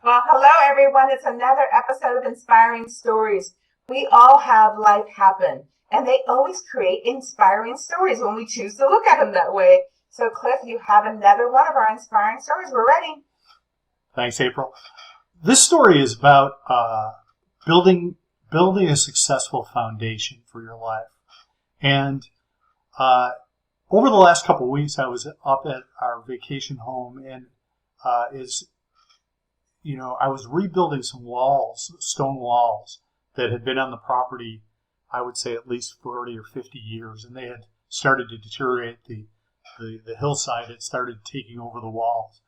Well, hello everyone. It's another episode of Inspiring Stories. We all have life happen, and they always create inspiring stories when we choose to look at them that way. So, Cliff, you have another one of our inspiring stories. We're ready. Thanks, April. This story is about building a successful foundation for your life. And over the last couple of weeks, I was up at our vacation home, and I was rebuilding some walls, stone walls that had been on the property, I would say at least 40 or 50 years, and they had started to deteriorate. The hillside had started taking over the walls.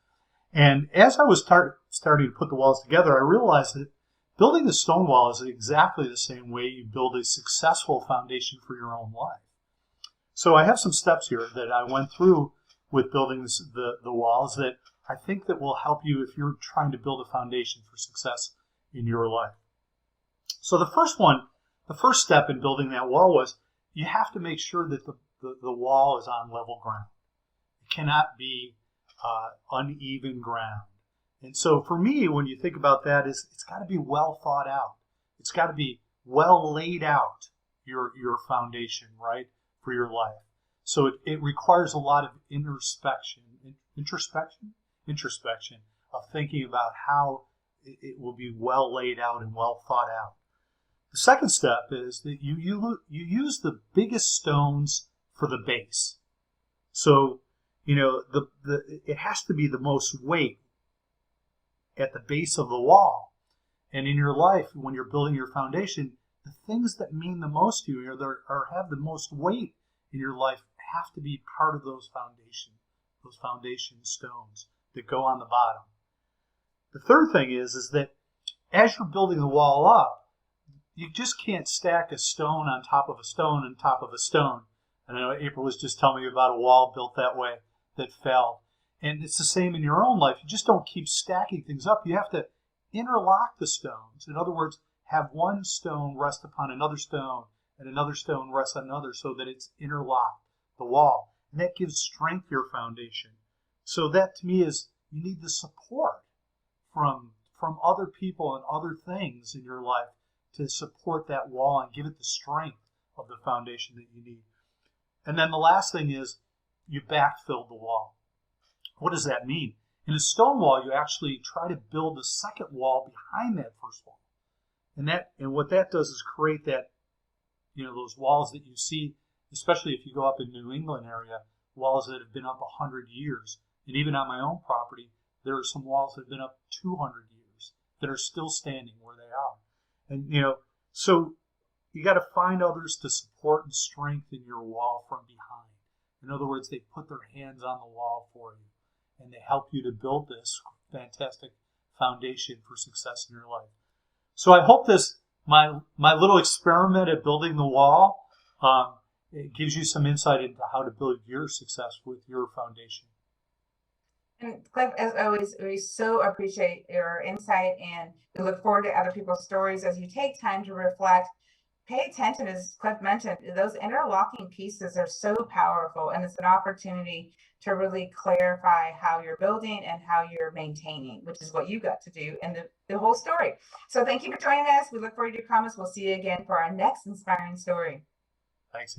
And as I was starting to put the walls together, I realized that building a stone wall is exactly the same way you build a successful foundation for your own life. So I have some steps here that I went through with building the walls that I think that will help you if you're trying to build a foundation for success in your life. So the first step in building that wall was you have to make sure that the wall is on level ground. It cannot be uneven ground. And so for me, when you think about that, it's got to be well thought out. It's got to be well laid out, your foundation, right, for your life. So it requires a lot of introspection of thinking about how it will be well laid out and well thought out. The second step is that you use the biggest stones for the base. So, it has to be the most weight at the base of the wall. And in your life, when you're building your foundation, the things that mean the most to you or have the most weight in your life have to be part of those foundation stones that go on the bottom. The third thing is that as you're building the wall up, you just can't stack a stone on top of a stone on top of a stone. And I know April was just telling me about a wall built that way that fell. And it's the same in your own life. You just don't keep stacking things up. You have to interlock the stones. In other words, have one stone rest upon another stone and another stone rest on another so that it's interlocked, the wall. And that gives strength to your foundation. So that to me is you need the support from other people and other things in your life to support that wall and give it the strength of the foundation that you need. And then the last thing is you backfill the wall. What does that mean? In a stone wall, you actually try to build a second wall behind that first wall. And what that does is create that, those walls that you see, especially if you go up in New England area, walls that have been up 100 years. And even on my own property, there are some walls that have been up 200 years that are still standing where they are. And, so you got to find others to support and strengthen your wall from behind. In other words, they put their hands on the wall for you, and they help you to build this fantastic foundation for success in your life. So I hope my little experiment at building the wall, it gives you some insight into how to build your success with your foundation. And Cliff, as always, we so appreciate your insight, and we look forward to other people's stories as you take time to reflect. Pay attention, as Cliff mentioned, those interlocking pieces are so powerful, and it's an opportunity to really clarify how you're building and how you're maintaining, which is what you got to do in the whole story. So thank you for joining us. We look forward to your comments. We'll see you again for our next inspiring story. Thanks.